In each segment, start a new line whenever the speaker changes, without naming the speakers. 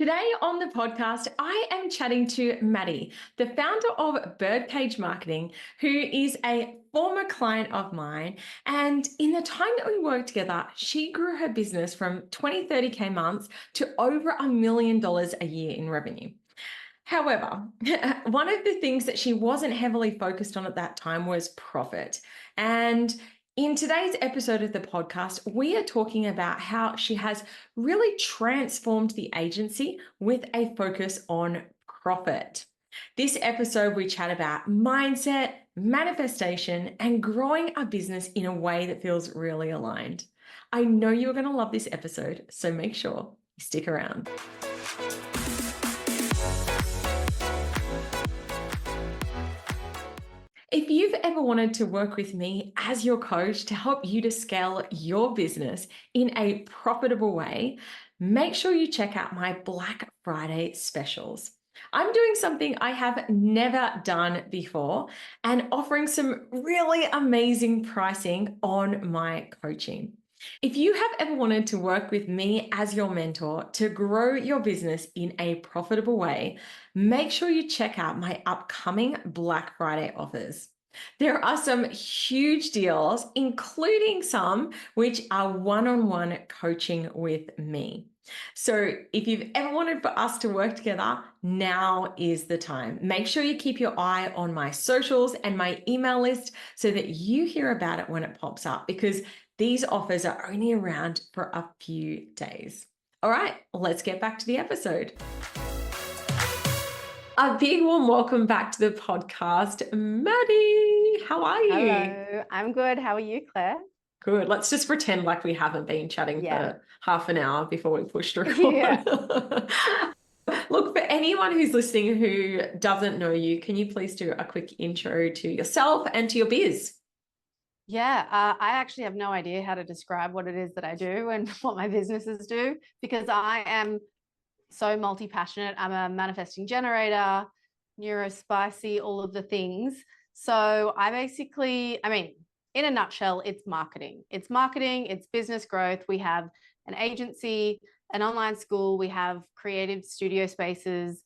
Today on the podcast, I am chatting to Maddy, the founder of Birdcage Marketing, who is a former client of mine. And in the time that we worked together, she grew her business from 20, 30K months to over $1 million a year in revenue. However, one of the things that she wasn't heavily focused on at that time was profit. And in today's episode of the podcast, we are talking about how she has really transformed the agency with a focus on profit. This episode, we chat about mindset, manifestation, and growing a business in a way that feels really aligned. I know you're going to love this episode, so make sure you stick around. If you've ever wanted to work with me as your coach to help you to scale your business in a profitable way, make sure you check out my Black Friday specials. I'm doing something I have never done before and offering some really amazing pricing on my coaching. If you have ever wanted to work with me as your mentor to grow your business in a profitable way, make sure you check out my upcoming Black Friday offers. There are some huge deals, including some which are one-on-one coaching with me. So if you've ever wanted for us to work together, now is the time. Make sure you keep your eye on my socials and my email list so that you hear about it when it pops up, because these offers are only around for a few days. All right, let's get back to the episode. A big warm welcome back to the podcast, Maddy. How are you?
Hello, I'm good. How are you, Claire?
Good. Let's just pretend like we haven't been chatting for half an hour before we pushed record.
Yeah.
Look, for anyone who's listening who doesn't know you, can you please do a quick intro to yourself and to your biz?
Yeah, I actually have no idea how to describe what it is that I do and what my businesses do, because I am so multi-passionate. I'm a manifesting generator, neurospicy, all of the things. So in a nutshell, it's marketing. It's marketing, it's business growth. We have an agency, an online school, we have creative studio spaces,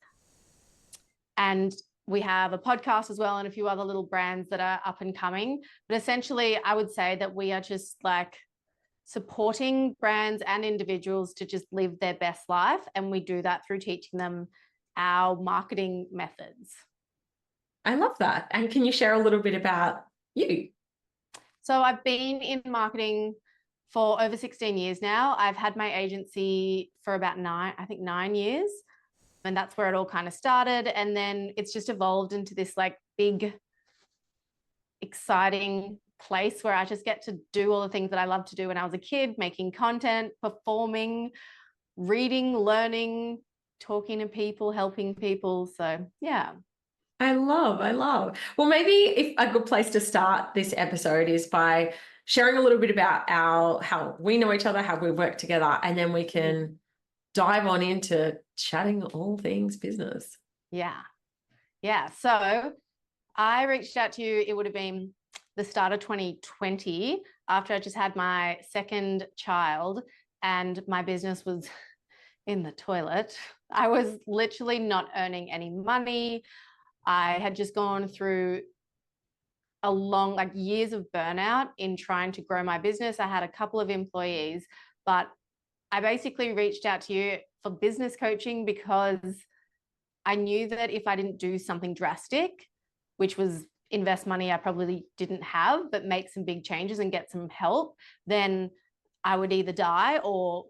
and we have a podcast as well and a few other little brands that are up and coming. But essentially, I would say that we are just like supporting brands and individuals to just live their best life. And we do that through teaching them our marketing methods.
I love that. And can you share a little bit about you?
So I've been in marketing for over 16 years now. I've had my agency for about 9 years. And that's where it all kind of started. And then it's just evolved into this like big, exciting place where I just get to do all the things that I loved to do when I was a kid, making content, performing, reading, learning, talking to people, helping people. So yeah.
I love. Well, maybe if a good place to start this episode is by sharing a little bit about how we know each other, how we work together, and then we can dive on into chatting all things business.
Yeah. So I reached out to you, it would have been the start of 2020 after I just had my second child and my business was in the toilet. I was literally not earning any money. I had just gone through a long, years of burnout in trying to grow my business. I had a couple of employees, but I basically reached out to you for business coaching because I knew that if I didn't do something drastic, which was invest money I probably didn't have, but make some big changes and get some help, then I would either die or,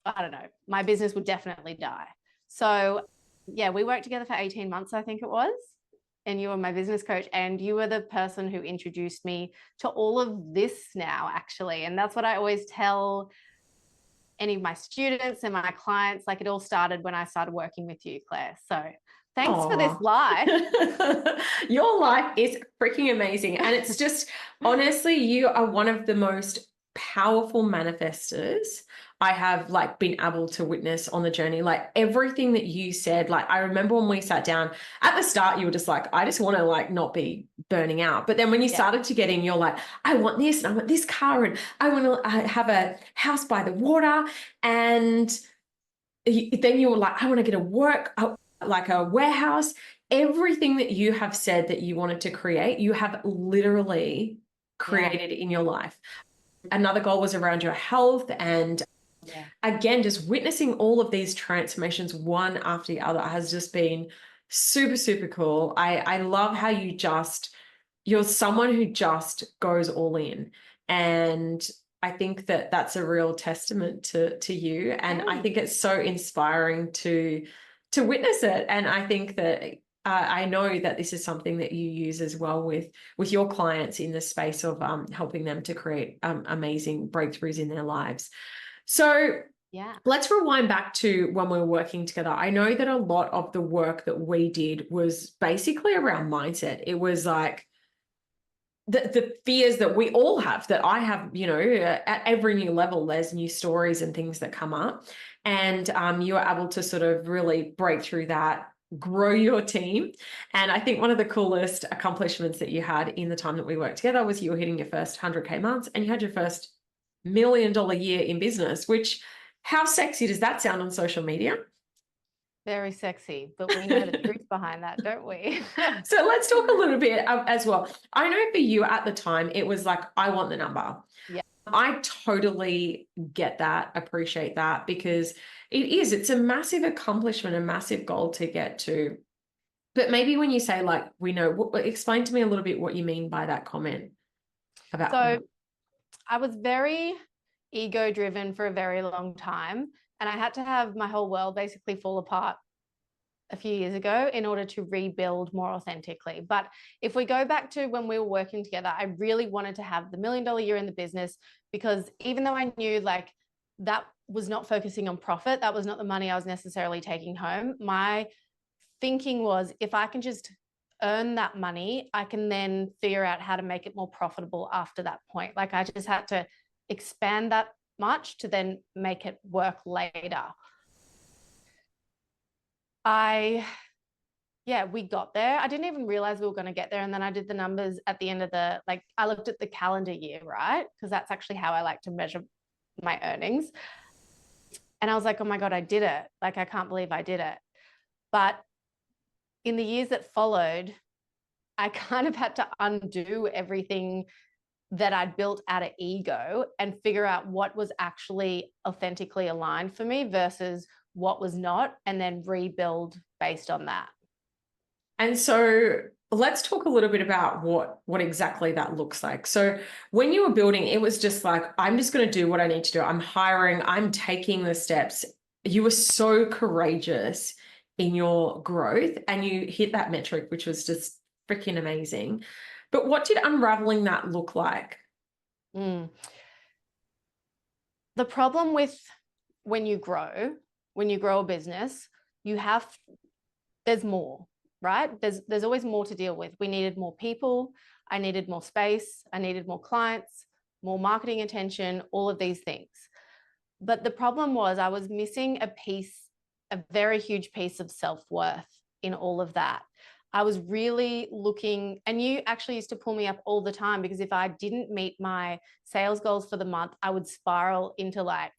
I don't know, my business would definitely die. So yeah, we worked together for 18 months, I think it was. And you were my business coach, and you were the person who introduced me to all of this now, actually. And that's what I always tell any of my students and my clients. Like, it all started when I started working with you, Claire. So thanks for this life.
Your life is freaking amazing. And it's just, honestly, you are one of the most powerful manifestors I have been able to witness on the journey. Like, everything that you said, I remember when we sat down at the start, you were just like, I just want to not be burning out. But then when you started to get in, you're like, I want this and I want this car and I want to have a house by the water. And then you were like, I want to get like a warehouse. Everything that you have said that you wanted to create, you have literally
Yeah.
created in your life. Another goal was around your health. And
Yeah.
again, just witnessing all of these transformations one after the other has just been super, super cool. I love how you're someone who just goes all in. And I think that that's a real testament to you. And I think it's so inspiring to witness it. And I think that I know that this is something that you use as well with your clients in the space of helping them to create amazing breakthroughs in their lives. So
Yeah.
let's rewind back to when we were working together. I know that a lot of the work that we did was basically around mindset. It was like the fears that we all have, that I have, at every new level, there's new stories and things that come up. And you were able to sort of really break through that, grow your team. And I think one of the coolest accomplishments that you had in the time that we worked together was you were hitting your first 100K months and you had your first $1 million year in business, which, how sexy does that sound on social media?
Very sexy, but we know the truth behind that, don't we?
So let's talk a little bit as well. I know for you at the time, it was like, I want the number.
Yeah.
I totally get that, appreciate that, because it's a massive accomplishment, a massive goal to get to. But maybe when you say like, we know, explain to me a little bit what you mean by that comment about.
So I was very ego driven for a very long time. And I had to have my whole world basically fall apart a few years ago in order to rebuild more authentically. But if we go back to when we were working together, I really wanted to have the $1 million year in the business, because even though I knew like that was not focusing on profit, that was not the money I was necessarily taking home. My thinking was, if I can just earn that money, I can then figure out how to make it more profitable after that point. Like I just had to expand that much to then make it work later. We got there. I didn't even realize we were going to get there. And then I did the numbers at the end of I looked at the calendar year, right? Because that's actually how I like to measure my earnings. And I was like, oh my God, I did it. Like, I can't believe I did it. But in the years that followed, I kind of had to undo everything that I'd built out of ego and figure out what was actually authentically aligned for me versus what was not, and then rebuild based on that.
And so let's talk a little bit about what exactly that looks like. So when you were building, it was just like, I'm just going to do what I need to do. I'm hiring, I'm taking the steps. You were so courageous in your growth and you hit that metric, which was just freaking amazing. But what did unraveling that look like?
The problem with when you grow a business, there's more, right? There's always more to deal with. We needed more people. I needed more space. I needed more clients, more marketing attention, all of these things. But the problem was I was missing a very huge piece of self-worth in all of that. I was really looking, and you actually used to pull me up all the time, because if I didn't meet my sales goals for the month, I would spiral into like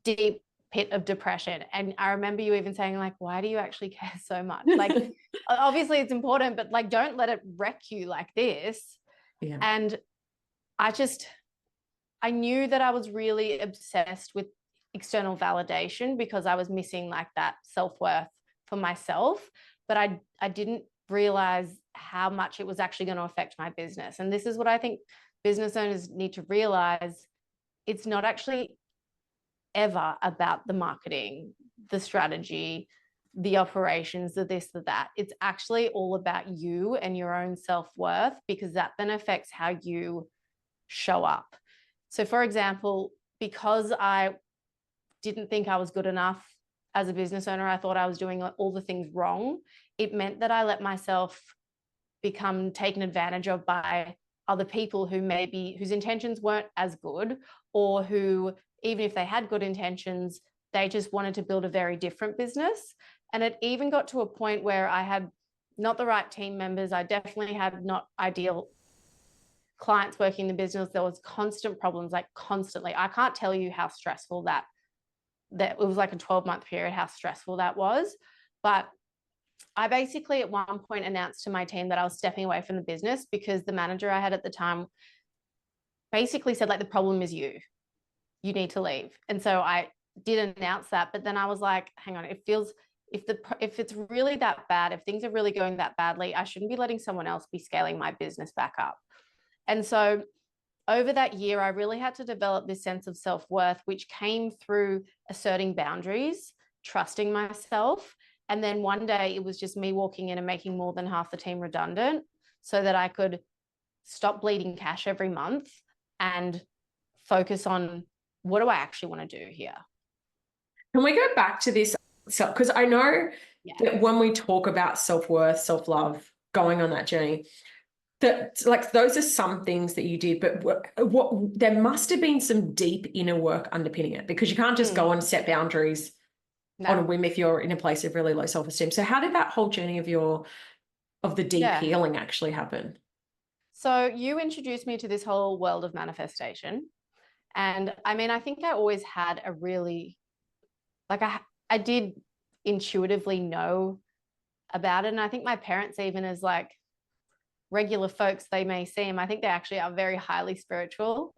deep pit of depression. And I remember you even saying like, why do you actually care so much? Like, obviously it's important, but like, don't let it wreck you like this.
Yeah.
And I knew that I was really obsessed with external validation because I was missing like that self-worth for myself, but I didn't realize how much it was actually going to affect my business. And this is what I think business owners need to realize. It's not actually ever about the marketing, the strategy, the operations, the this, the that. It's actually all about you and your own self-worth, because that then affects how you show up. So for example, because I didn't think I was good enough as a business owner, I thought I was doing all the things wrong. It meant that I let myself become taken advantage of by other people whose intentions weren't as good, or who, even if they had good intentions, they just wanted to build a very different business. And it even got to a point where I had not the right team members. I definitely had not ideal clients working in the business. There was constant problems, like constantly. I can't tell you how stressful that that it was like a 12-month period, how stressful that was. But I basically at one point announced to my team that I was stepping away from the business because the manager I had at the time basically said, like, the problem is you need to leave. And so I did announce that, but then I was like, hang on, it feels, if it's really that bad, if things are really going that badly, I shouldn't be letting someone else be scaling my business back up. And so over that year, I really had to develop this sense of self-worth, which came through asserting boundaries, trusting myself. And then one day it was just me walking in and making more than half the team redundant so that I could stop bleeding cash every month and focus on what do I actually want to do here.
Can we go back to this? Because I know that when we talk about self-worth, self-love, going on that journey, that like those are some things that you did, but what there must have been some deep inner work underpinning it, because you can't just go and set boundaries on a whim if you're in a place of really low self-esteem. So how did that whole journey of the deep healing actually happen?
So you introduced me to this whole world of manifestation. And I mean, I think I always had a really, like I did intuitively know about it. And I think my parents, even as like regular folks they may seem, I think they actually are very highly spiritual.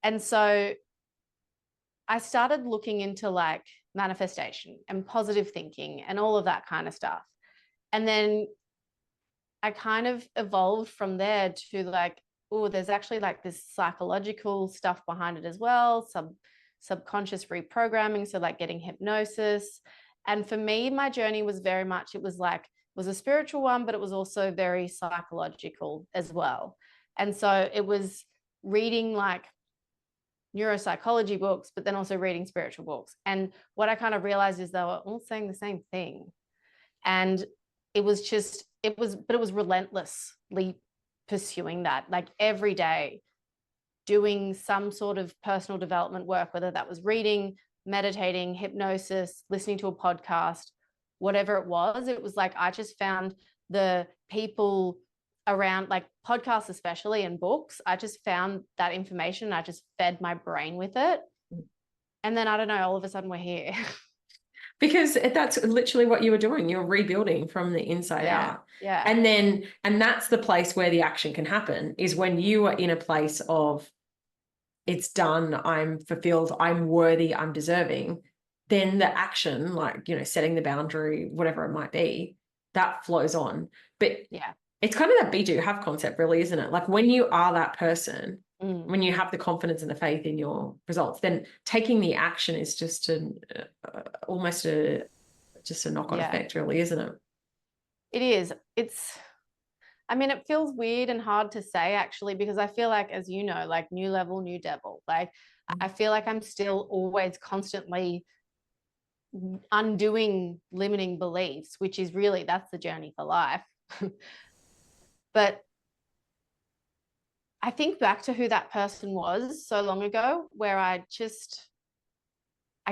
And so I started looking into like manifestation and positive thinking and all of that kind of stuff. And then I kind of evolved from there to like, oh, there's actually like this psychological stuff behind it as well, subconscious reprogramming, so like getting hypnosis. And for me, my journey was very much, it was a spiritual one, but it was also very psychological as well. And so it was reading like neuropsychology books, but then also reading spiritual books. And what I kind of realized is they were all saying the same thing. And it was relentlessly pursuing that, like every day doing some sort of personal development work, whether that was reading, meditating, hypnosis, listening to a podcast, whatever it was. It was like I just found the people around, like podcasts especially, and books, I just found that information. I just fed my brain with it. And then I don't know, all of a sudden we're here.
Because that's literally what you were doing. You're rebuilding from the inside out.
Yeah.
And that's the place where the action can happen, is when you are in a place of it's done, I'm fulfilled, I'm worthy, I'm deserving. Then the action, like, setting the boundary, whatever it might be, that flows on. But it's kind of that be, do, have concept, really, isn't it? Like when you are that person, when you have the confidence and the faith in your results, then taking the action is just almost a knock-on effect, really, isn't it?
It is. I mean, it feels weird and hard to say actually, because I feel like, as you know, like new level, new devil. Like I feel like I'm still always constantly undoing limiting beliefs, which is really, that's the journey for life. But I think back to who that person was so long ago, where I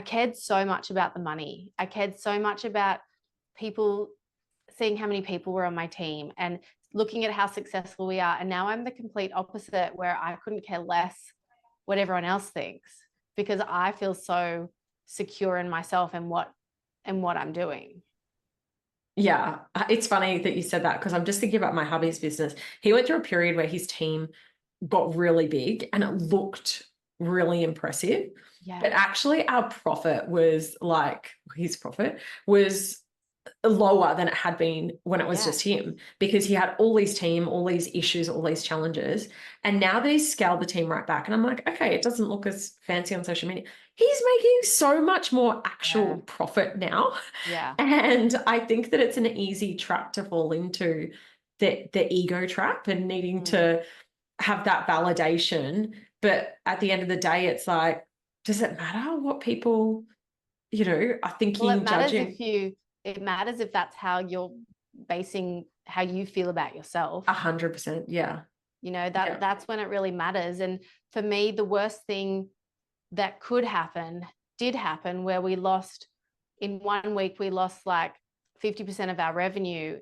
cared so much about the money. I cared so much about people, seeing how many people were on my team and looking at how successful we are. And now I'm the complete opposite, where I couldn't care less what everyone else thinks, because I feel so secure in myself and what I'm doing.
Yeah, it's funny that you said that, because I'm just thinking about my hubby's business. He went through a period where his team got really big and it looked really impressive.
Yeah.
But actually our profit was like, his profit was lower than it had been when it was just him, because he had all his team, all these issues, all these challenges. And now that he's scaled the team right back, and I'm like, okay, it doesn't look as fancy on social media. He's making so much more actual profit now.
Yeah.
And I think that it's an easy trap to fall into, the ego trap, and needing to have that validation. But at the end of the day, it's like, does it matter what people, are thinking,
well, it matters
judging?
it matters if that's how you're basing how you feel about yourself.
100%. Yeah.
That's when it really matters. And for me, the worst thing that could happen did happen, where in 1 week, we lost like 50% of our revenue,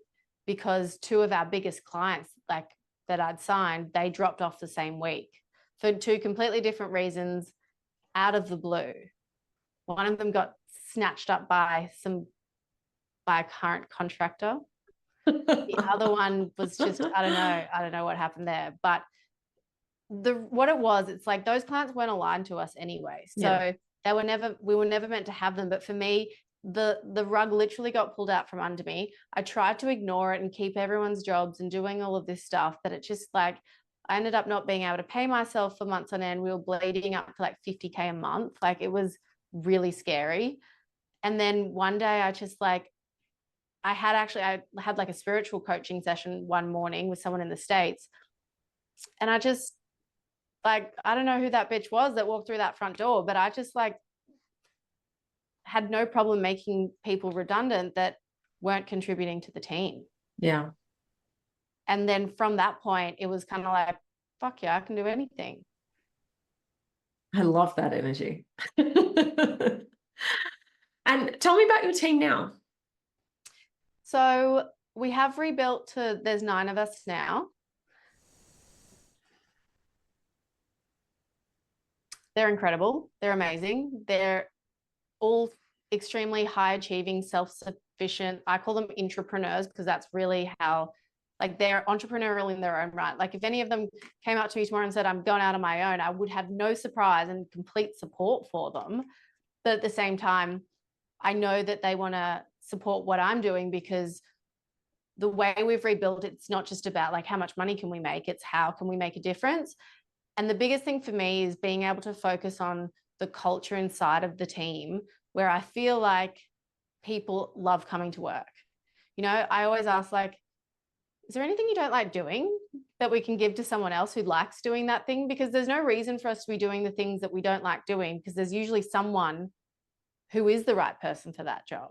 because 2 of our biggest clients, like that I'd signed, they dropped off the same week for 2 completely different reasons, out of the blue. One of them got snatched up by a current contractor. The other one was just, I don't know what happened there. But what it was, it's like those clients weren't aligned to us anyway. So we were never meant to have them. But for me, the rug literally got pulled out from under me. I tried to ignore it and keep everyone's jobs and doing all of this stuff, that it just like, I ended up not being able to pay myself for months on end. We were bleeding up to like 50K a month. Like, it was really scary. And then one day I just like, I had like a spiritual coaching session one morning with someone in the States. And I just like, I don't know who that bitch was that walked through that front door, but I just like had no problem making people redundant that weren't contributing to the team.
Yeah.
And then from that point, it was kind of like, fuck yeah, I can do anything.
I love that energy. And tell me about your team now.
So we have rebuilt to, there's 9 of us now. They're incredible. They're amazing. They're all extremely high achieving, self-sufficient. I call them intrapreneurs because that's really how, like, they're entrepreneurial in their own right. Like, if any of them came up to me tomorrow and said, I'm going out on my own, I would have no surprise and complete support for them. But at the same time, I know that they want to support what I'm doing, because the way we've rebuilt, it's not just about like how much money can we make, it's how can we make a difference. And the biggest thing for me is being able to focus on the culture inside of the team, where I feel like people love coming to work. You know, I always ask, like, is there anything you don't like doing that we can give to someone else who likes doing that thing? Because there's no reason for us to be doing the things that we don't like doing, because there's usually someone who is the right person for that job.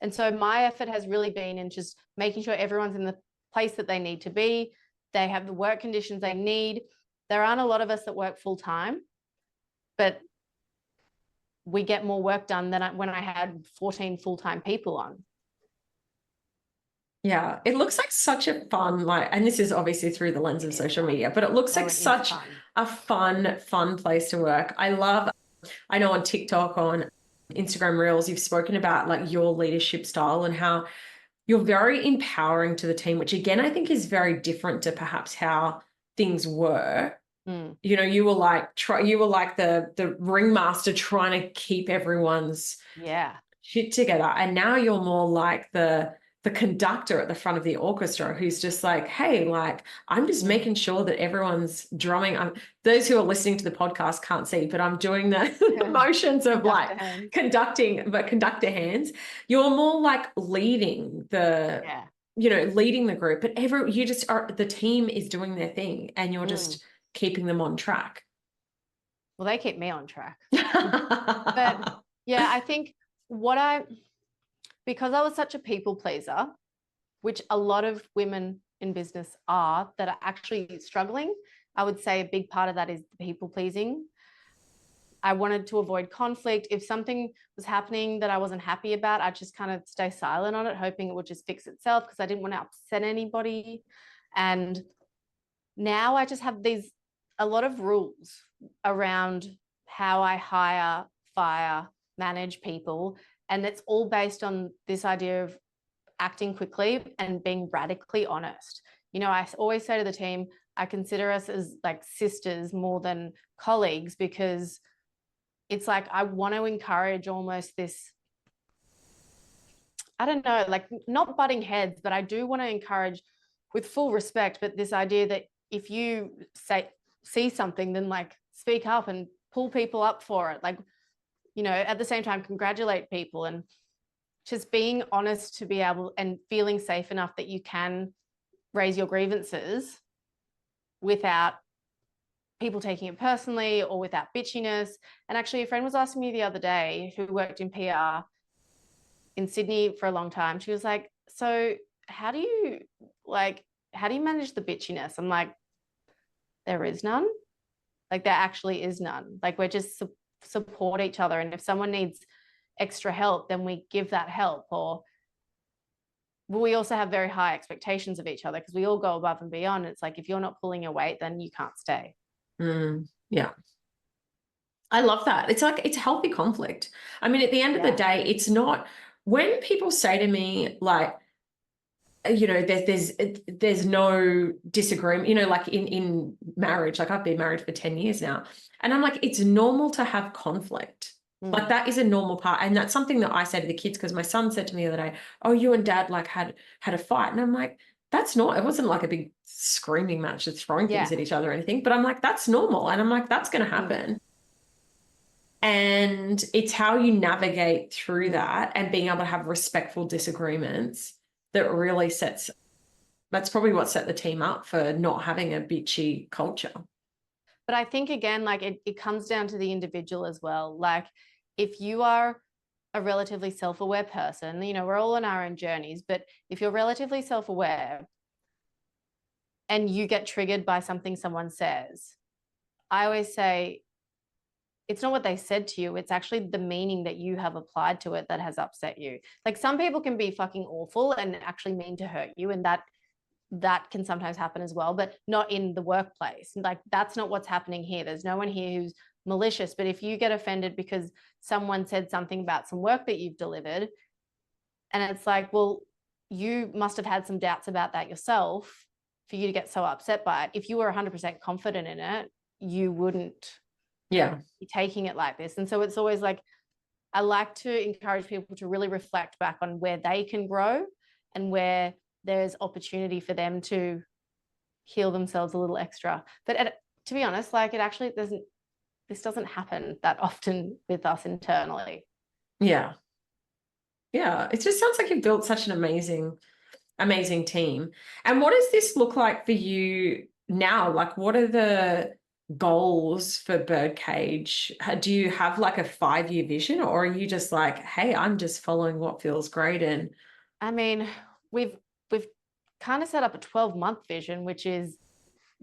And so my effort has really been in just making sure everyone's in the place that they need to be. They have the work conditions they need. There aren't a lot of us that work full time, but we get more work done than when I had 14 full-time people on.
Yeah, it looks like such a fun, like, and this is obviously through the lens of social media, but it looks like such a fun place to work. I know on TikTok, on Instagram Reels, you've spoken about like your leadership style and how you're very empowering to the team, which again, I think is very different to perhaps how things were. You know, you were like the ringmaster trying to keep everyone's shit together. And now you're more like the conductor at the front of the orchestra who's just like, hey, like, I'm just making sure that everyone's drumming. Those who are listening to the podcast can't see, but I'm doing the motions of like conducting, but conductor hands. You're more like leading leading the group, but the team is doing their thing and you're just keeping them on track.
Well, they keep me on track. But yeah, I think because I was such a people pleaser, which a lot of women in business are that are actually struggling, I would say a big part of that is the people pleasing. I wanted to avoid conflict. If something was happening that I wasn't happy about, I'd just kind of stay silent on it, hoping it would just fix itself, because I didn't want to upset anybody. And now I just have a lot of rules around how I hire, fire, manage people. And it's all based on this idea of acting quickly and being radically honest. You know, I always say to the team, I consider us as like sisters more than colleagues, because it's like I want to encourage almost this, I don't know, like not butting heads, but I do want to encourage with full respect, but this idea that if you see something, then like speak up and pull people up for it. Like, you know, at the same time, congratulate people, and just being honest to be able and feeling safe enough that you can raise your grievances without people taking it personally or without bitchiness. And actually, a friend was asking me the other day, who worked in PR in Sydney for a long time. She was like, so how do you manage the bitchiness? I'm like, there is none. Like, there actually is none. Like, we're just support each other. And if someone needs extra help, then we give that help. Or we also have very high expectations of each other, because we all go above and beyond. It's like, if you're not pulling your weight, then you can't stay.
Yeah. I love that. It's like, it's healthy conflict. I mean, at the end of the
Yeah.
day, it's not, when people say to me, like, there's no disagreement, like in marriage, like I've been married for 10 years now. And I'm like, it's normal to have conflict. Like
Mm.
that is a normal part. And that's something that I say to the kids, because my son said to me the other day, oh, you and dad like had a fight. And I'm like, that's not, it wasn't like a big screaming match that's throwing things
Yeah.
at each other or anything. But I'm like, that's normal. And I'm like, that's gonna
Mm.
happen. And it's how you navigate through
Mm.
that and being able to have respectful disagreements that really sets, that's probably what set the team up for not having a bitchy culture.
But I think again, like it comes down to the individual as well. Like if you are a relatively self-aware person, we're all on our own journeys, but if you're relatively self-aware and you get triggered by something someone says, I always say it's not what they said to you, it's actually the meaning that you have applied to it that has upset you. Like some people can be fucking awful and actually mean to hurt you, and that can sometimes happen as well, but not in the workplace. Like that's not what's happening here. There's no one here who's malicious. But if you get offended because someone said something about some work that you've delivered, and it's like, well, you must have had some doubts about that yourself for you to get so upset by it. If you were 100% confident in it, you wouldn't
Yeah.
be taking it like this. And so it's always like, I like to encourage people to really reflect back on where they can grow and where there's opportunity for them to heal themselves a little extra. But to be honest, like this doesn't happen that often with us internally.
Yeah. Yeah. It just sounds like you've built such an amazing team. And what does this look like for you now? Like, what are the goals for Birdcage? Do you have like a 5-year vision, or are you just like, hey, I'm just following what feels great? And
I mean, we've kind of set up a 12-month vision,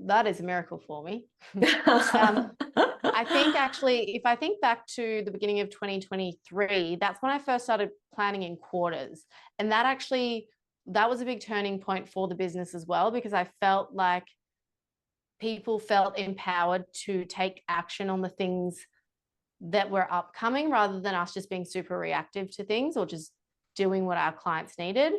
that is a miracle for me. I think actually, if I think back to the beginning of 2023, that's when I first started planning in quarters. And that was a big turning point for the business as well, because I felt like people felt empowered to take action on the things that were upcoming rather than us just being super reactive to things or just doing what our clients needed.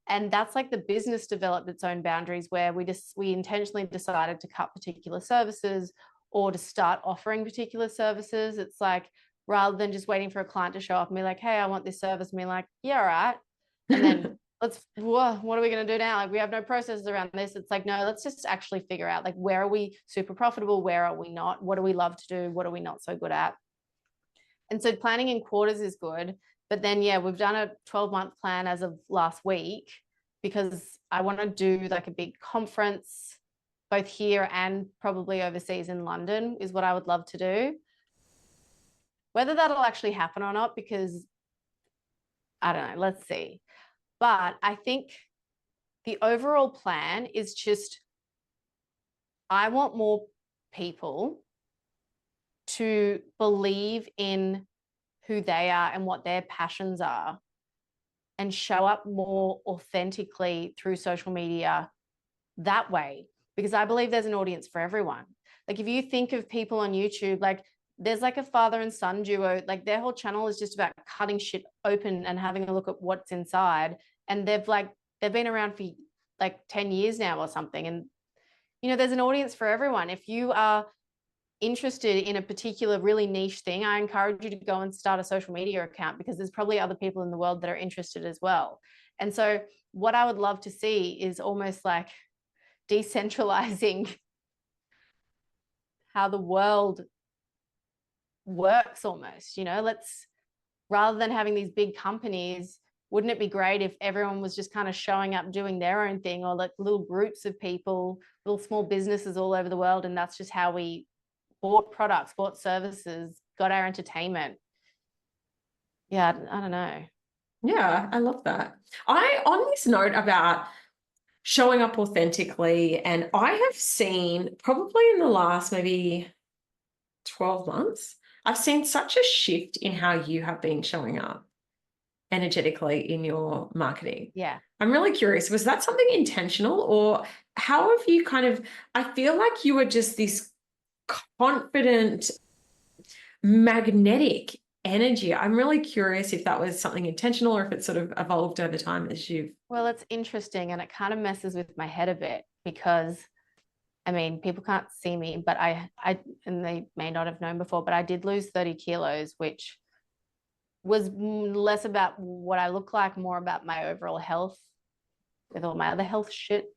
And that's like the business developed its own boundaries, where we intentionally decided to cut particular services or to start offering particular services. It's like, rather than just waiting for a client to show up and be like, hey, I want this service, and be like, yeah, all right. And then what are we going to do now? Like, we have no processes around this. It's like, no, let's just actually figure out, like, where are we super profitable? Where are we not? What do we love to do? What are we not so good at? And so planning in quarters is good. But then, yeah, we've done a 12-month plan as of last week, because I want to do like a big conference, both here and probably overseas in London, is what I would love to do. Whether that'll actually happen or not, because I don't know, let's see. But I think the overall plan is just, I want more people to believe in who they are and what their passions are, and show up more authentically through social media that way, because I believe there's an audience for everyone. Like if you think of people on YouTube, like there's like a father and son duo, like their whole channel is just about cutting shit open and having a look at what's inside. And they've been around for like 10 years now or something. And there's an audience for everyone. If you are interested in a particular really niche thing, I encourage you to go and start a social media account, because there's probably other people in the world that are interested as well. And so what I would love to see is almost like decentralizing how the world works almost. Rather than having these big companies, wouldn't it be great if everyone was just kind of showing up doing their own thing, or like little groups of people, little small businesses all over the world, and that's just how we bought products, bought services, got our entertainment. Yeah, I don't know.
yeah, I love that. On this note about showing up authentically, and I have seen probably in the last maybe 12 months, I've seen such a shift in how you have been showing up energetically in your marketing.
Yeah.
I'm really curious, was that something intentional, or how have you I feel like you were just this confident, magnetic energy. I'm really curious if that was something intentional or if it sort of evolved over time as you've.
Well, it's interesting and it kind of messes with my head a bit because I mean, people can't see me, but and they may not have known before, but I did lose 30 kilos, which was less about what I look like, more about my overall health with all my other health shit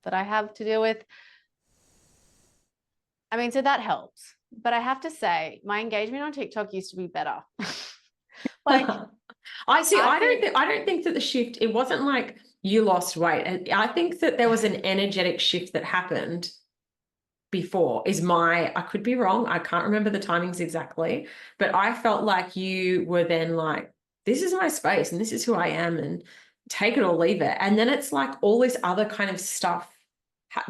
that I have to deal with. I mean, so that helps. But I have to say, my engagement on TikTok used to be better. Like,
I see.
I
I don't think that the shift, it wasn't like you lost weight. I think that there was an energetic shift that happened before I could be wrong. I can't remember the timings exactly, but I felt like you were then like, this is my space and this is who I am and take it or leave it. And then it's like all this other kind of stuff.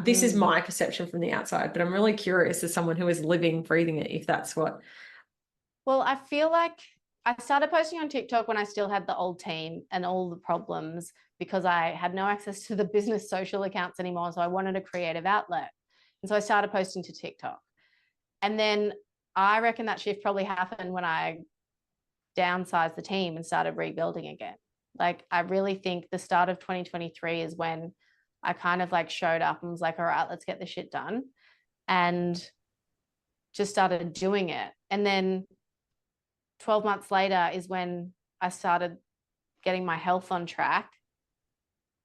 This is my perception from the outside, but I'm really curious as someone who is living, breathing it, if that's what.
Well, I feel like I started posting on TikTok when I still had the old team and all the problems because I had no access to the business social accounts anymore. So I wanted a creative outlet. And so I started posting to TikTok. And then I reckon that shift probably happened when I downsized the team and started rebuilding again. Like, I really think the start of 2023 is when I kind of like showed up and was like, all right, let's get this shit done. And just started doing it. And then 12 months later is when I started getting my health on track.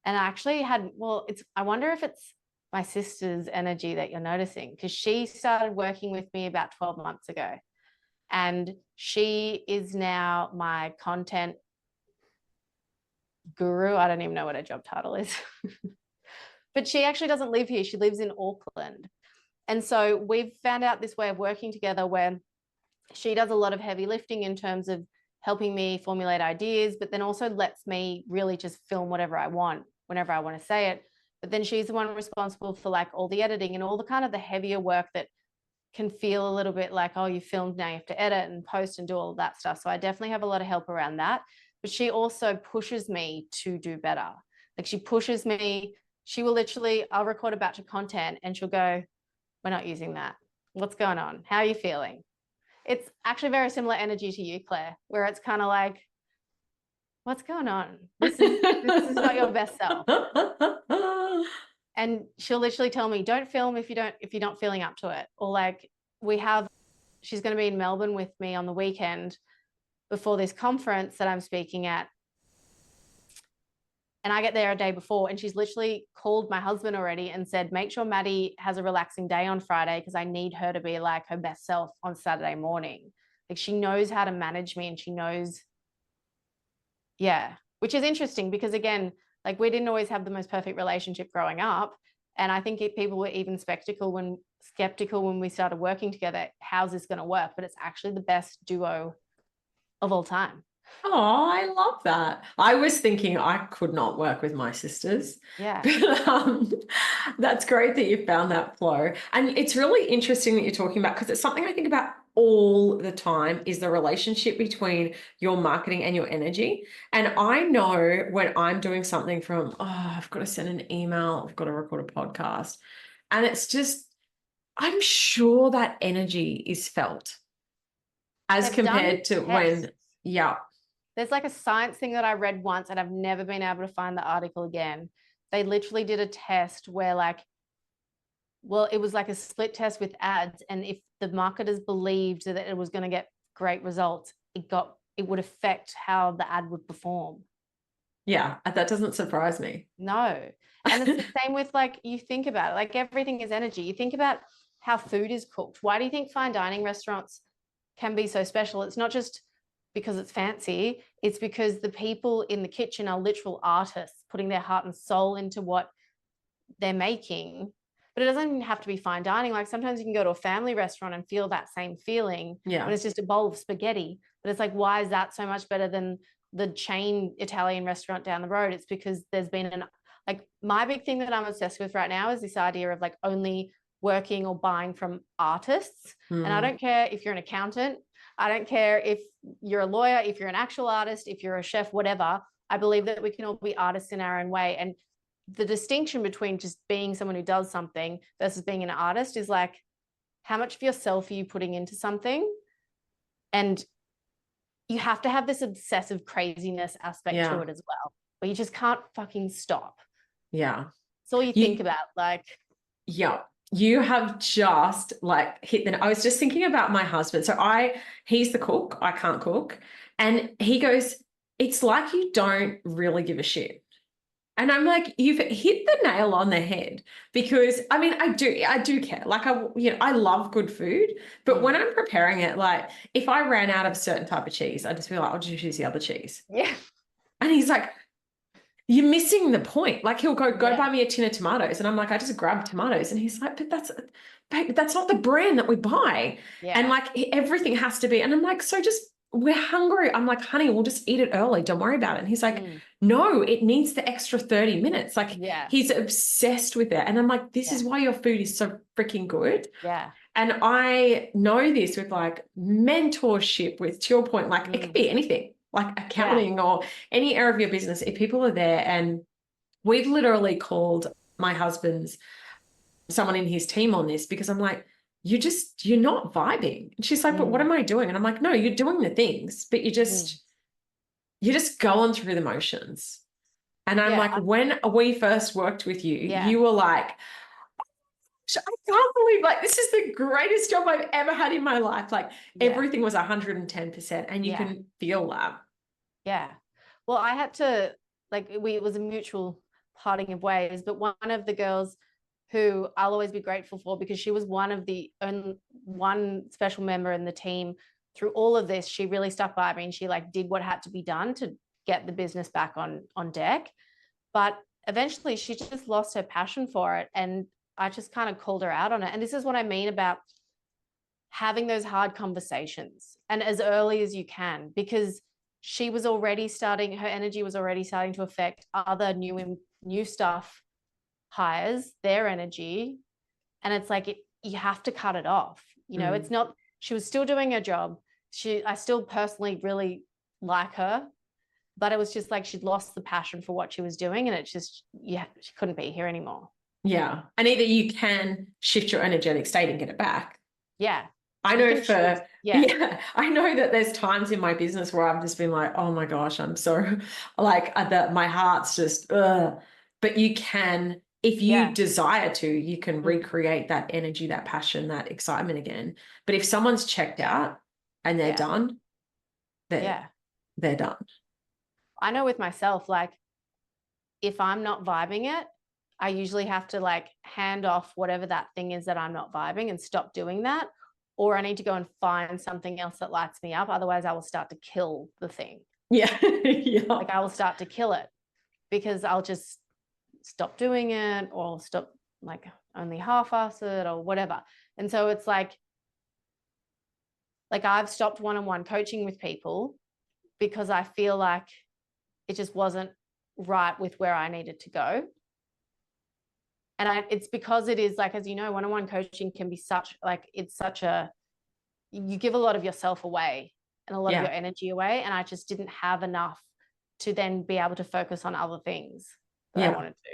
And I actually had, I wonder if it's my sister's energy that you're noticing, because she started working with me about 12 months ago. And she is now my content guru. I don't even know what her job title is. But she actually doesn't live here. She lives in Auckland. And so we've found out this way of working together where she does a lot of heavy lifting in terms of helping me formulate ideas, but then also lets me really just film whatever I want, whenever I want to say it. But then she's the one responsible for like all the editing and all the kind of the heavier work that can feel a little bit like, oh, you filmed, now you have to edit and post and do all of that stuff. So I definitely have a lot of help around that. But she also pushes me to do better. Like, she pushes me. She will literally, I'll record a batch of content and she'll go, we're not using that. What's going on? How are you feeling? It's actually very similar energy to you, Claire, where it's kind of like, what's going on? This is not your best self. And she'll literally tell me, don't film if you're not feeling up to it. Or like, she's going to be in Melbourne with me on the weekend before this conference that I'm speaking at. And I get there a day before, and she's literally called my husband already and said, make sure Maddy has a relaxing day on Friday because I need her to be like her best self on Saturday morning. Like, she knows how to manage me, and she knows, yeah, which is interesting because, again, like, we didn't always have the most perfect relationship growing up. And I think people were even skeptical when we started working together. How's this going to work? But it's actually the best duo of all time.
Oh, I love that. I was thinking I could not work with my sisters.
Yeah.
But that's great that you found that flow. And it's really interesting that you're talking about, because it's something I think about all the time, is the relationship between your marketing and your energy. And I know when I'm doing something from, I've got to send an email, I've got to record a podcast. And it's just, I'm sure that energy is felt as compared to when, yeah.
There's like a science thing that I read once, and I've never been able to find the article again. They literally did a test where it was like a split test with ads. And if the marketers believed that it was going to get great results, it would affect how the ad would perform.
Yeah, that doesn't surprise me.
No. And it's the same with, like, you think about it, like, everything is energy. You think about how food is cooked. Why do you think fine dining restaurants can be so special? It's not just because it's fancy. It's because the people in the kitchen are literal artists putting their heart and soul into what they're making. But it doesn't even have to be fine dining. Like, sometimes you can go to a family restaurant and feel that same feeling when it's just a bowl of spaghetti. But it's like, why is that so much better than the chain Italian restaurant down the road? It's because there's been my big thing that I'm obsessed with right now is this idea of like only working or buying from artists. And I don't care if you're an accountant. I don't care if you're a lawyer, if you're an actual artist, if you're a chef, whatever. I believe that we can all be artists in our own way. And the distinction between just being someone who does something versus being an artist is like, how much of yourself are you putting into something? And you have to have this obsessive craziness aspect to
Yeah.
it as well, where you just can't fucking stop.
Yeah.
It's all you think about. Like,
yeah, you have just like hit the, I was just thinking about my husband. So he's the cook. I can't cook. And he goes, it's like you don't really give a shit. And I'm like, you've hit the nail on the head, because I mean, I do care. Like I love good food, but when I'm preparing it, like if I ran out of a certain type of cheese, I'd just be like, I'll just use the other cheese.
yeah.
And he's like, you're missing the point. Like he'll go
Yeah.
buy me a tin of tomatoes. And I'm like, I just grabbed tomatoes. And he's like, but that's not the brand that we buy.
Yeah.
And like everything has to be. And I'm like, so just, we're hungry. I'm like, honey, we'll just eat it early. Don't worry about it. And he's like, no, it needs the extra 30 minutes. Like he's obsessed with it. And I'm like, this is why your food is so freaking good.
Yeah.
And I know this with like mentorship, with, to your point, like it could be anything, like accounting or any area of your business. If people are there, and we've literally called my husband's, someone in his team on this, because I'm like, you're not vibing. And she's like, but what am I doing? And I'm like, no, you're doing the things, but you're just going through the motions. And I'm like, when we first worked with you, you were like, I can't believe, like, this is the greatest job I've ever had in my life. Like everything was 110%, and you can feel that.
Yeah. Well, I had to, like, it was a mutual parting of ways, but one of the girls who I'll always be grateful for, because she was one special member in the team through all of this. She really stuck by me, and she like did what had to be done to get the business back on deck. But eventually she just lost her passion for it, and I just kind of called her out on it. And this is what I mean about having those hard conversations, and as early as you can, because she was already starting, her energy was already starting to affect other new staff hires, their energy. And it's like, you have to cut it off. You know, it's not, she was still doing her job. I still personally really like her, but it was just like, she'd lost the passion for what she was doing. And it's just, she couldn't be here anymore.
Yeah. And either you can shift your energetic state and get it back.
Yeah.
I know I know that there's times in my business where I've just been like, oh my gosh, I'm so like that my heart's just, but you can, if you desire to, you can recreate that energy, that passion, that excitement again. But if someone's checked out and they're done, they're done.
I know with myself, like if I'm not vibing it, I usually have to like hand off whatever that thing is that I'm not vibing and stop doing that. Or I need to go and find something else that lights me up. Otherwise, I will start to kill the thing.
Yeah.
Like I will start to kill it, because I'll just stop doing it, or stop, like only half-ass it or whatever. And so it's like I've stopped one-on-one coaching with people because I feel like it just wasn't right with where I needed to go. And it's because it is like, as you know, one-on-one coaching can be you give a lot of yourself away and a lot of your energy away. And I just didn't have enough to then be able to focus on other things that I wanted to.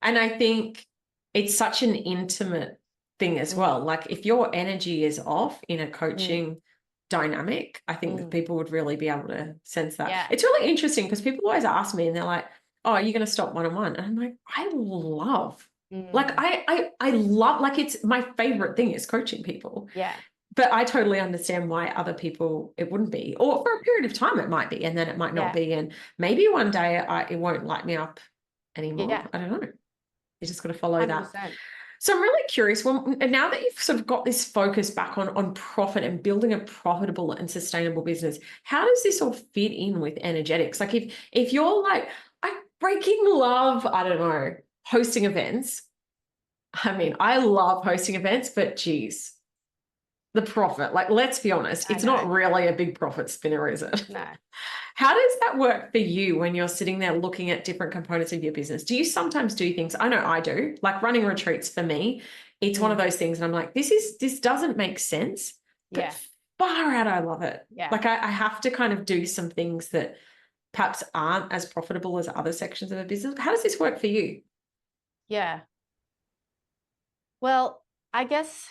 And I think it's such an intimate thing as well. Like if your energy is off in a coaching dynamic, I think that people would really be able to sense that.
Yeah.
It's really interesting, because people always ask me and they're like, oh, are you going to stop one-on-one? And I'm like, I love, like, I love, like, it's my favorite thing is coaching people.
Yeah.
But I totally understand why other people it wouldn't be, or for a period of time it might be, and then it might not be. And maybe one day it won't light me up anymore.
Yeah.
I don't know. You just got to follow
100%.
that. So I'm really curious, now that you've sort of got this focus back on profit and building a profitable and sustainable business, how does this all fit in with energetics? Like if you're like, I freaking love, I don't know, hosting events. I mean, I love hosting events, but geez, the profit, like, let's be honest, it's not really a big profit spinner, is it?
No.
How does that work for you when you're sitting there looking at different components of your business? Do you sometimes do things? I know I do, like running retreats for me. It's one of those things. And I'm like, this doesn't make sense, but far out, I love it.
Yeah.
Like I have to kind of do some things that perhaps aren't as profitable as other sections of a business. How does this work for you?
Yeah. Well, I guess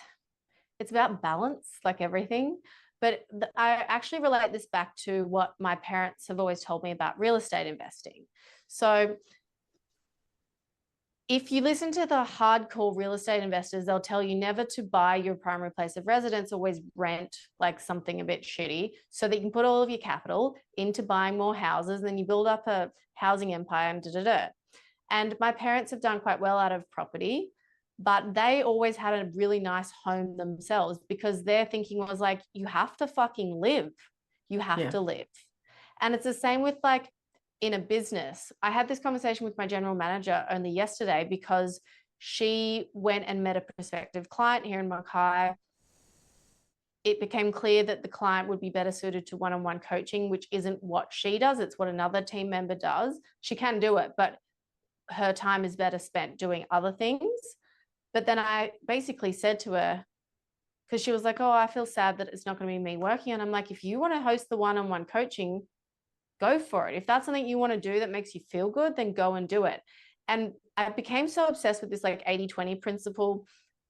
it's about balance, like everything. But I actually relate this back to what my parents have always told me about real estate investing. So if you listen to the hardcore real estate investors, they'll tell you never to buy your primary place of residence, always rent like something a bit shitty so that you can put all of your capital into buying more houses. And then you build up a housing empire and da-da-da. And my parents have done quite well out of property, but they always had a really nice home themselves because their thinking was like, you have to fucking live. You have to live. And it's the same with like in a business. I had this conversation with my general manager only yesterday because she went and met a prospective client here in Mackay. It became clear that the client would be better suited to one-on-one coaching, which isn't what she does. It's what another team member does. She can do it, but her time is better spent doing other things. But then I basically said to her, because she was like, oh, I feel sad that it's not going to be me working. And I'm like, if you want to host the one-on-one coaching, go for it. If that's something you want to do that makes you feel good, then go and do it. And I became so obsessed with this like 80-20 principle,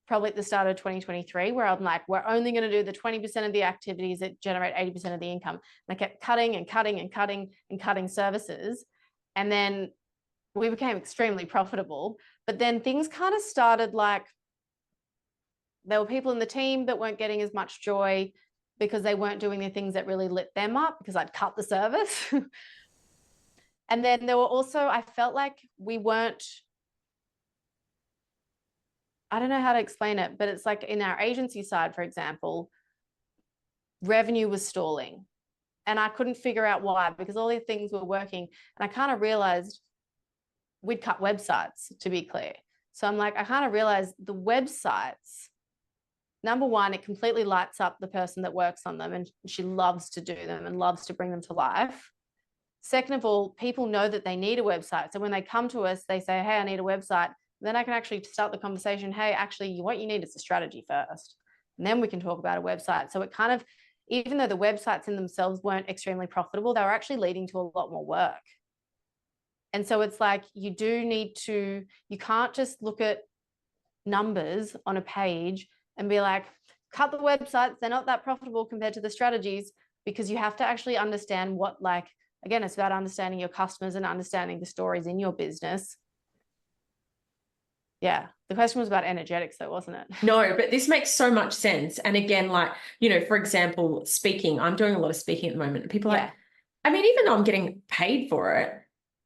probably at the start of 2023, where I'm like, we're only going to do the 20% of the activities that generate 80% of the income. And I kept cutting and cutting and cutting and cutting services. And then we became extremely profitable. But then things kind of started like, there were people in the team that weren't getting as much joy because they weren't doing the things that really lit them up because I'd cut the service. And then there were also, I felt like we weren't, I don't know how to explain it, but it's like in our agency side, for example, revenue was stalling. And I couldn't figure out why because all these things were working. And I kind of realized we'd cut websites, to be clear. So I'm like, I kind of realized the websites, number one, it completely lights up the person that works on them and she loves to do them and loves to bring them to life. Second of all, people know that they need a website. So when they come to us, they say, hey, I need a website. Then I can actually start the conversation. Hey, actually, what you need is a strategy first. And then we can talk about a website. So it kind of, even though the websites in themselves weren't extremely profitable, they were actually leading to a lot more work. And so it's like, you do need to, you can't just look at numbers on a page and be like, cut the websites, they're not that profitable compared to the strategies, because you have to actually understand what, like, again, it's about understanding your customers and understanding the stories in your business. Yeah. The question was about energetics though, wasn't it?
No, but this makes so much sense. And again, like, you know, for example, speaking, I'm doing a lot of speaking at the moment. People are like, I mean, even though I'm getting paid for it,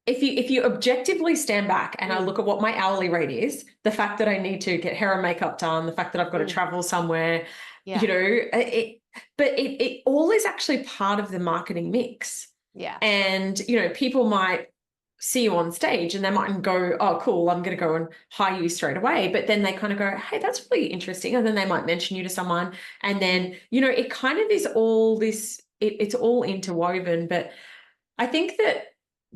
if you objectively stand back and I look at what my hourly rate is, the fact that I need to get hair and makeup done, the fact that I've got to travel somewhere, you know, it all is actually part of the marketing mix.
Yeah.
And, you know, people might see you on stage and they mightn't go, oh, cool, I'm going to go and hire you straight away. But then they kind of go, hey, that's really interesting. And then they might mention you to someone. And then, you know, it kind of is all this, it's all interwoven. But I think that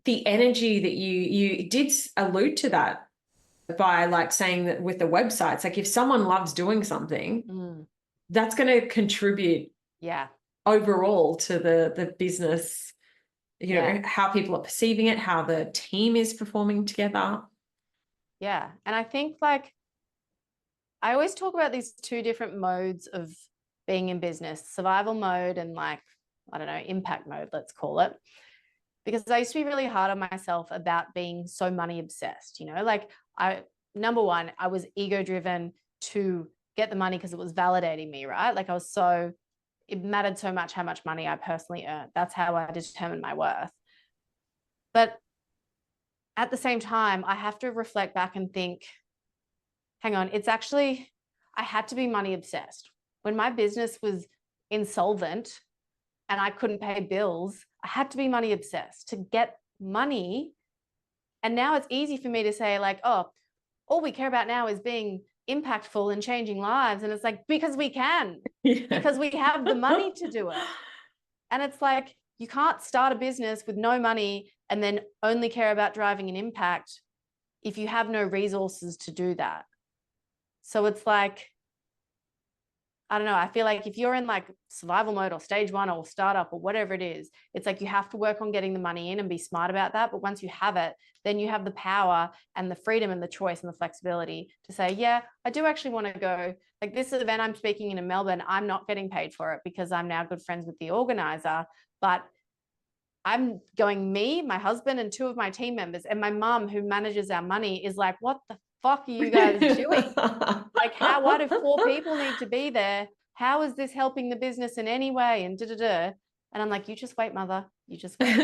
the energy that you did allude to that by like saying that with the websites, like if someone loves doing something, that's going to contribute overall to the business, you know, how people are perceiving it, how the team is performing together.
Yeah. And I think like, I always talk about these two different modes of being in business, survival mode and like, I don't know, impact mode, let's call it. Because I used to be really hard on myself about being so money obsessed, you know, like number one, I was ego driven to get the money because it was validating me, right? Like it mattered so much how much money I personally earned. That's how I determined my worth. But at the same time, I have to reflect back and think, hang on, it's actually, I had to be money obsessed. When my business was insolvent and I couldn't pay bills, I had to be money obsessed to get money. And now it's easy for me to say like, oh, all we care about now is being impactful and changing lives. And it's like, because we can, because we have the money to do it. And it's like, you can't start a business with no money and then only care about driving an impact if you have no resources to do that. So it's like, I don't know. I feel like if you're in like survival mode or stage one or startup or whatever it is, it's like you have to work on getting the money in and be smart about that. But once you have it, then you have the power and the freedom and the choice and the flexibility to say, yeah, I do actually want to go. Like this event I'm speaking in Melbourne, I'm not getting paid for it because I'm now good friends with the organizer. But I'm going, me, my husband, and two of my team members, and my mum, who manages our money, is like, what the fuck are you guys doing? Like, why do 4 people need to be there? How is this helping the business in any way? And da-da-da. And I'm like, you just wait, mother. You just wait.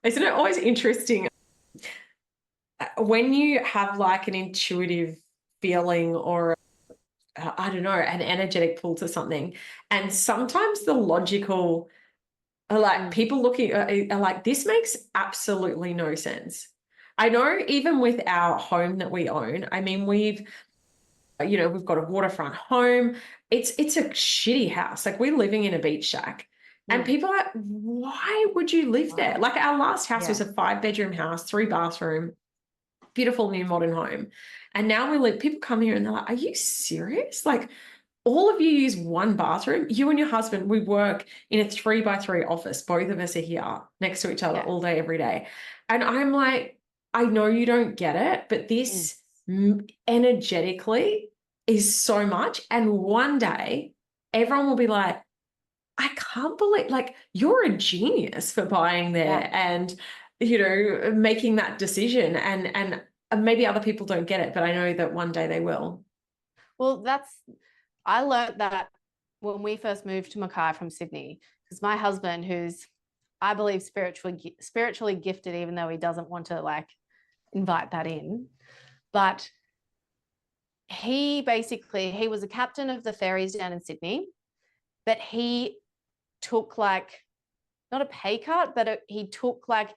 Isn't it always interesting when you have like an intuitive feeling or I don't know, an energetic pull to something, and sometimes the logical are like people looking are like, this makes absolutely no sense. I know even with our home that we own, I mean, we've got a waterfront home. It's a shitty house. Like we're living in a beach shack. And people are like, why would you live there? Like our last house was a 5-bedroom house, 3-bathroom, beautiful new modern home. And now people come here and they're like, are you serious? Like all of you use one bathroom. You and your husband, we work in a 3-by-3 office. Both of us are here next to each other all day, every day. And I'm like, I know you don't get it, but this energetically is so much. And one day everyone will be like, I can't believe, like, you're a genius for buying there and, making that decision. And maybe other people don't get it, but I know that one day they will.
Well, I learned that when we first moved to Mackay from Sydney, because my husband, who's, I believe, spiritually gifted, even though he doesn't want to like invite that in, but he was a captain of the ferries down in Sydney, but he took like, not a pay cut, but he took like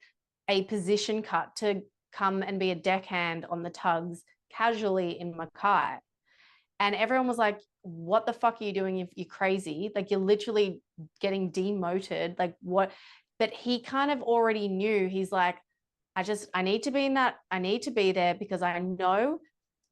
a position cut to come and be a deckhand on the tugs casually in Mackay. And everyone was like, what the fuck are you doing? You're crazy. Like you're literally getting demoted. Like what? But he kind of already knew. He's like, I need to be in that. I need to be there because I know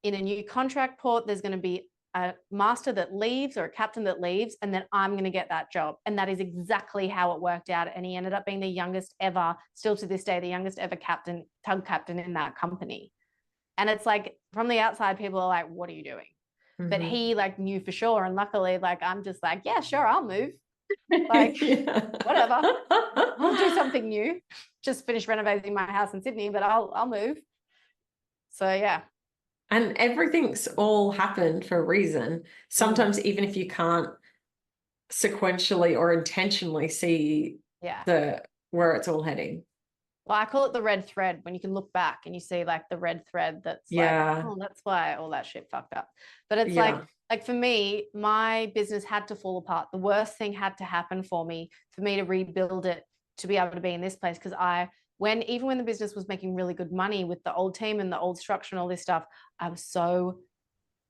in a new contract port, there's going to be a master that leaves or a captain that leaves, and then I'm going to get that job. And that is exactly how it worked out. And he ended up being the youngest ever, still to this day, the youngest ever tug captain in that company. And it's like, from the outside, people are like, what are you doing? But he like knew for sure. And luckily, like, I'm just like, yeah, sure, I'll move. Like, whatever. I'll do something new. Just finish renovating my house in Sydney, but I'll move. So yeah.
And everything's all happened for a reason. Sometimes even if you can't sequentially or intentionally see where it's all heading.
Well, I call it the red thread, when you can look back and you see like the red thread that's like, oh, that's why all that shit fucked up. But it's like for me, my business had to fall apart. The worst thing had to happen for me to rebuild it, to be able to be in this place. Because even when the business was making really good money with the old team and the old structure and all this stuff, I was so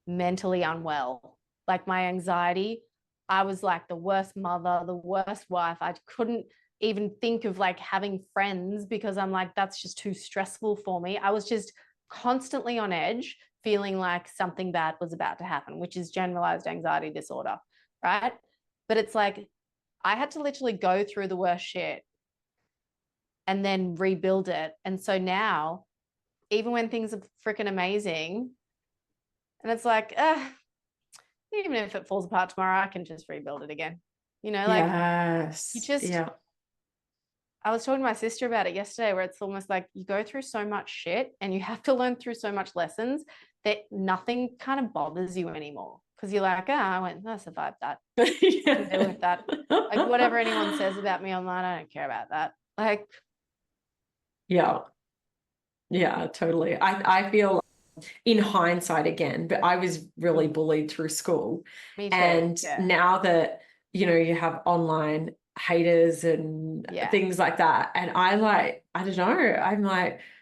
mentally unwell. Like my anxiety, I was like the worst mother, the worst wife. I couldn't even think of like having friends because I'm like, that's just too stressful for me. I was just constantly on edge, feeling like something bad was about to happen, which is generalized anxiety disorder, right? But it's like, I had to literally go through the worst shit and then rebuild it. And so now, even when things are freaking amazing, and it's like, even if it falls apart tomorrow, I can just rebuild it again. Like I was talking to my sister about it yesterday, where it's almost like you go through so much shit and you have to learn through so much lessons that nothing kind of bothers you anymore. Because you're like, I survived that. I can deal with that. Like whatever anyone says about me online, I don't care about that. Like,
yeah, totally. I feel in hindsight again, but I was really bullied through school.
Me too.
And now that, you have online haters and things like that. And I don't know, I'm like,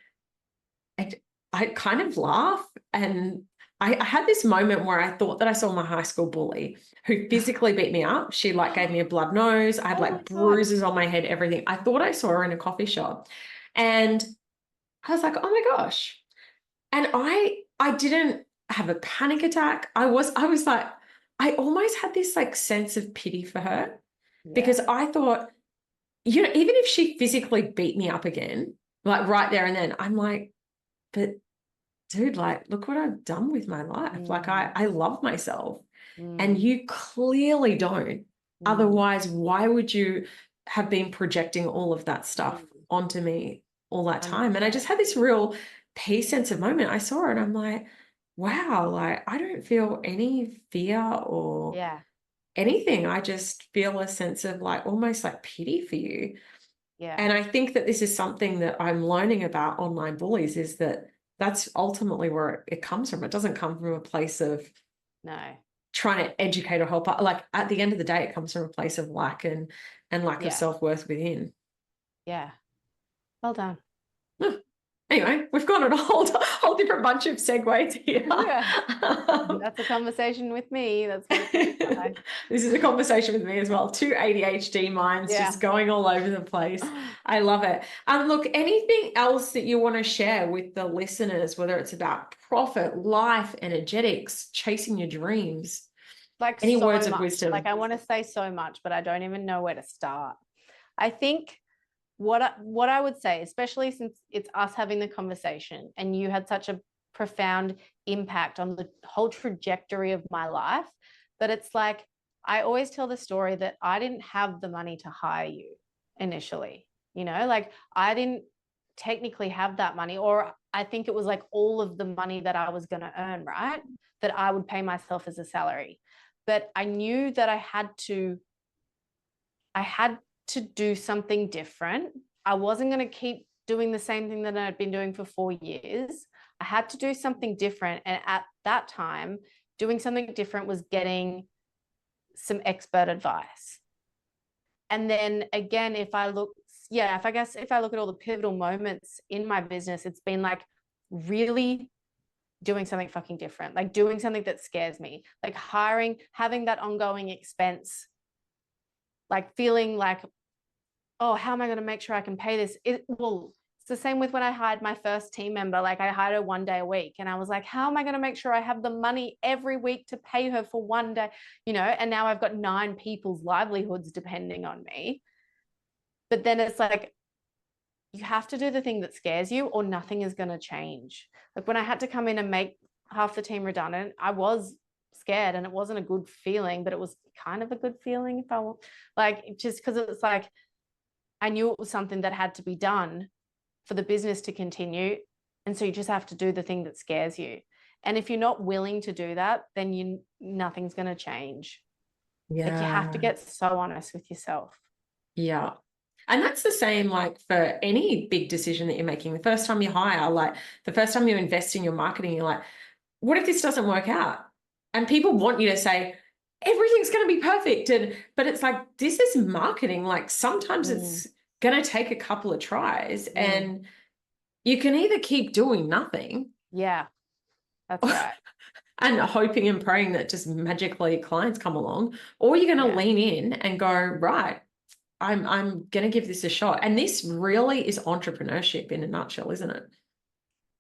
I kind of laugh. And I had this moment where I thought that I saw my high school bully who physically beat me up. She like gave me a blood nose. I had like bruises on my head, everything. I thought I saw her in a coffee shop. And I was like, oh my gosh. And I didn't have a panic attack. I was like, I almost had this like sense of pity for her
Yeah.
because I thought, you know, even if she physically beat me up again, like right there and then, I'm like, but dude, like, look what I've done with my life. Like,
Mm,
I love myself, and
mm,
you clearly don't.
mm,
Otherwise, why would you have been projecting all of that stuff
mm.
onto me all that time? And I
100%.
just had this real peace sense of moment. I saw it, and I'm like, wow, like, I don't feel any fear or
Yeah.
anything. I just feel a sense of like almost like pity for you.
Yeah.
And I think that this is something that I'm learning about online bullies is that that's ultimately where it comes from. It doesn't come from a place of
No.
trying to educate or help. Like at the end of the day, it comes from a place of lack and lack of
Yeah.
self-worth within.
Yeah. Well done.
Huh. Anyway, we've gone on a whole different bunch of segues here.
Yeah. That's a conversation with me. That's what it feels like.
This is a conversation with me as well. Two ADHD minds
Yeah.
just going all over the place. I love it. Look, anything else that you want to share with the listeners, whether it's about profit, life, energetics, chasing your dreams,
Like
any
so
words of
much. Like
wisdom?
I want to say so much, but I don't even know where to start. I think what I would say, especially since it's us having the conversation and you had such a profound impact on the whole trajectory of my life, but it's like I always tell the story that I didn't have the money to hire you initially. You know, like I didn't technically have that money, or I think it was like all of the money that I was going to earn, right? That I would pay myself as a salary. But I knew that I had to do something different. I wasn't going to keep doing the same thing that I'd been doing for 4 years. I had to do something different. And at that time, doing something different was getting some expert advice. And then again, if I look, yeah, if I look at all the pivotal moments in my business, it's been like really doing something fucking different, like doing something that scares me, like having that ongoing expense, like feeling like, oh, how am I going to make sure I can pay this? Well, it's the same with when I hired my first team member. Like I hired her 1 day a week and I was like, how am I going to make sure I have the money every week to pay her for 1 day? You know, and now I've got 9 people's livelihoods depending on me. But then it's like, you have to do the thing that scares you or nothing is going to change. Like when I had to come in and make half the team redundant, I was scared and it wasn't a good feeling, but it was kind of a good feeling if I want, like, just because it's like, I knew it was something that had to be done for the business to continue. And so you just have to do the thing that scares you. And if you're not willing to do that, then nothing's going to change. Like you have to
Yeah.
get so honest with yourself.
Yeah. And that's the same like for any big decision that you're making. The first time you hire, like the first time you invest in your marketing, you're like, what if this doesn't work out? And people want you to say, everything's going to be perfect. But it's like, this is marketing. Like sometimes
Mm,
it's going to take a couple of tries
mm.
and you can either keep doing nothing
Yeah, that's right.
and hoping and praying that just magically clients come along, or you're going to
Yeah.
lean in and go, right, I'm going to give this a shot. And this really is entrepreneurship in a nutshell, isn't it?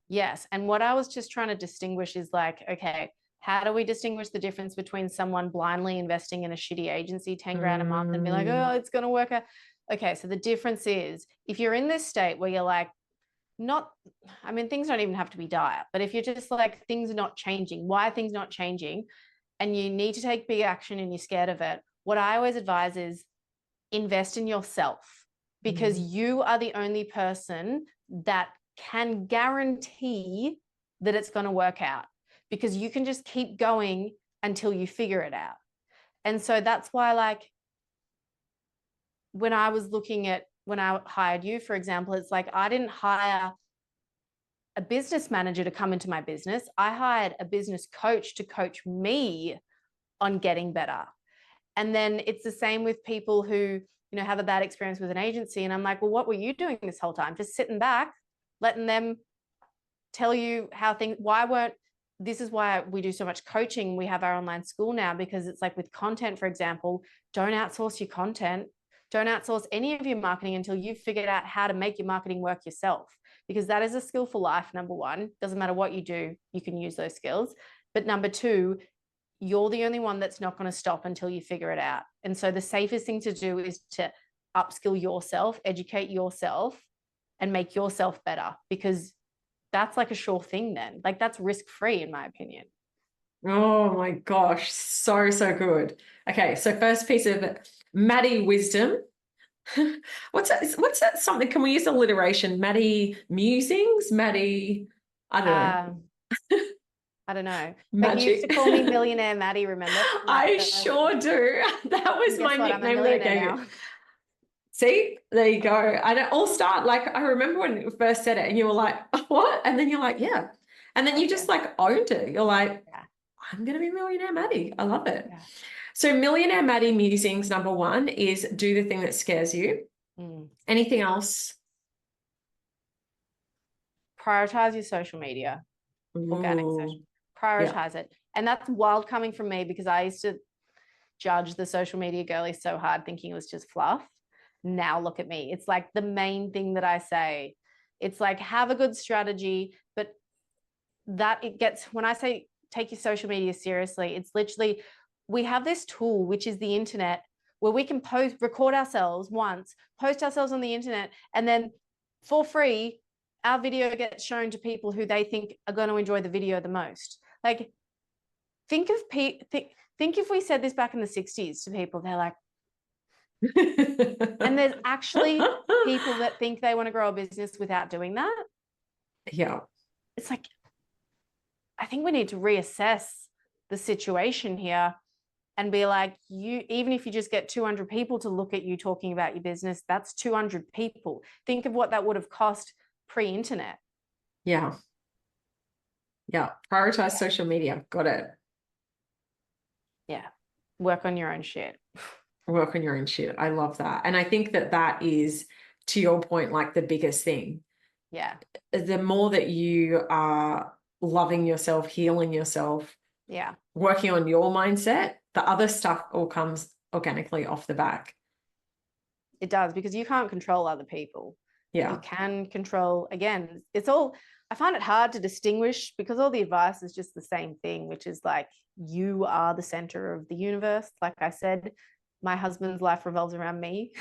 Yes. And what I was just trying to distinguish is like, okay, how do we distinguish the difference between someone blindly investing in a shitty agency, 10 grand a month, and be like,
Mm,
oh, it's going to work out? Okay. So the difference is if you're in this state where you're like, not, I mean, things don't even have to be dire, but if you're just like, things are not changing, why are things not changing? And you need to take big action and you're scared of it. What I always advise is invest in yourself because
mm.
you are the only person that can guarantee that it's going to work out because you can just keep going until you figure it out. And so that's why, like, when I hired you, for example, it's like I didn't hire a business manager to come into my business. I hired a business coach to coach me on getting better. And then it's the same with people who, have a bad experience with an agency. And I'm like, well, what were you doing this whole time? Just sitting back, letting them tell you this is why we do so much coaching. We have our online school now because it's like with content, for example, don't outsource your content. Don't outsource any of your marketing until you've figured out how to make your marketing work yourself, because that is a skill for life. Number one, doesn't matter what you do, you can use those skills. But number two, you're the only one that's not going to stop until you figure it out. And so the safest thing to do is to upskill yourself, educate yourself, and make yourself better, because that's like a sure thing then. Like that's risk-free in my opinion.
Oh my gosh, so, so good. Okay, so first piece of Maddy wisdom. What's that? What's that something? Can we use alliteration? Maddy musings? Maddy, I don't know.
I don't know. But you used to
Magic.
call me Millionaire Maddie, remember?
I sure do. That was
Guess
my
what? I'm a
nickname that I
millionaire
gave you.
now.
See, there you go. I don't all start like I remember when you first said it and you were like, what? And then you're like, yeah. And then you just like owned it. You're like,
Yeah.
I'm gonna be Millionaire Maddie. I love it.
Yeah.
So Millionaire Maddie musings number one is do the thing that scares you. Anything else?
Prioritize your social media, organic social. Prioritize it. And that's wild coming from me, because I used to judge the social media girlies so hard thinking it was just fluff. Now look at me. It's like the main thing that I say. It's like have a good strategy, but that it gets, when I say take your social media seriously, it's literally, we have this tool, which is the internet, where we can record ourselves once, post ourselves on the internet, and then for free, our video gets shown to people who they think are going to enjoy the video the most. Like, think if we said this back in the 60s to people, they're like, and there's actually people that think they want to grow a business without doing that.
Yeah.
It's like, I think we need to reassess the situation here and be like, even if you just get 200 people to look at you talking about your business, that's 200 people. Think of what that would have cost pre-internet.
Yeah. Yeah. Prioritize social media. Got it.
Yeah. Work on your own shit.
Work on your own shit. I love that. And I think that that is, to your point, like the biggest thing.
Yeah.
The more that you are loving yourself, healing yourself,
yeah,
working on your mindset, the other stuff all comes organically off the back.
It does, because you can't control other people.
Yeah.
You can control, again, it's all, I find it hard to distinguish, because all the advice is just the same thing, which is like, you are the center of the universe. Like I said, my husband's life revolves around me.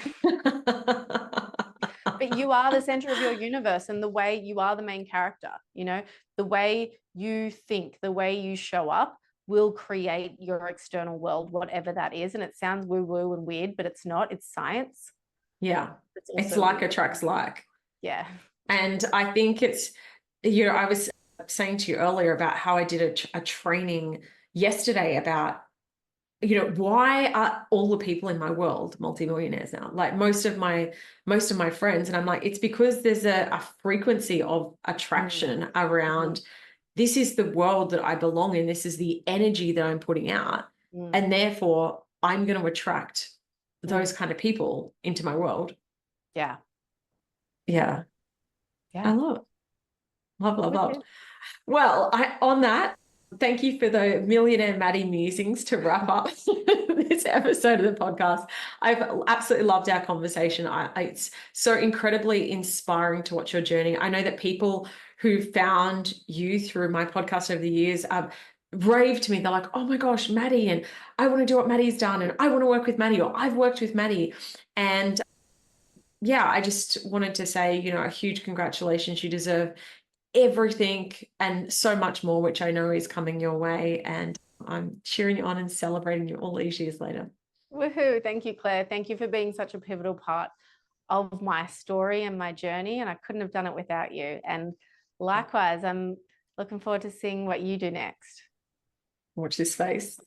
But you are the center of your universe, and the way you are the main character, you know, the way you think, the way you show up will create your external world, whatever that is. And it sounds woo-woo and weird, but it's not. It's science.
Yeah. It's like
weird.
attracts like.
Yeah.
And I think it's, you know, I was saying to you earlier about how I did a training yesterday about, you know, why are all the people in my world multimillionaires now? Like most of my friends. And I'm like, it's because there's a frequency of attraction around this is the world that I belong in. This is the energy that I'm putting out. And therefore I'm going to attract those kind of people into my world.
Yeah.
Yeah.
Yeah.
I love it. Love. Well, on that, thank you for the Millionaire Maddie musings to wrap up this episode of the podcast. I've absolutely loved our conversation. It's so incredibly inspiring to watch your journey. I know that people who found you through my podcast over the years rave to me. They're like, oh my gosh, Maddie, and I want to do what Maddie's done, and I want to work with Maddie, or I've worked with Maddie. And yeah, I just wanted to say, you know, a huge congratulations. You deserve everything and so much more, which I know is coming your way. And I'm cheering you on and celebrating you all these years later.
Woohoo. Thank you, Claire. Thank you for being such a pivotal part of my story and my journey. And I couldn't have done it without you. And likewise, I'm looking forward to seeing what you do next.
Watch this space.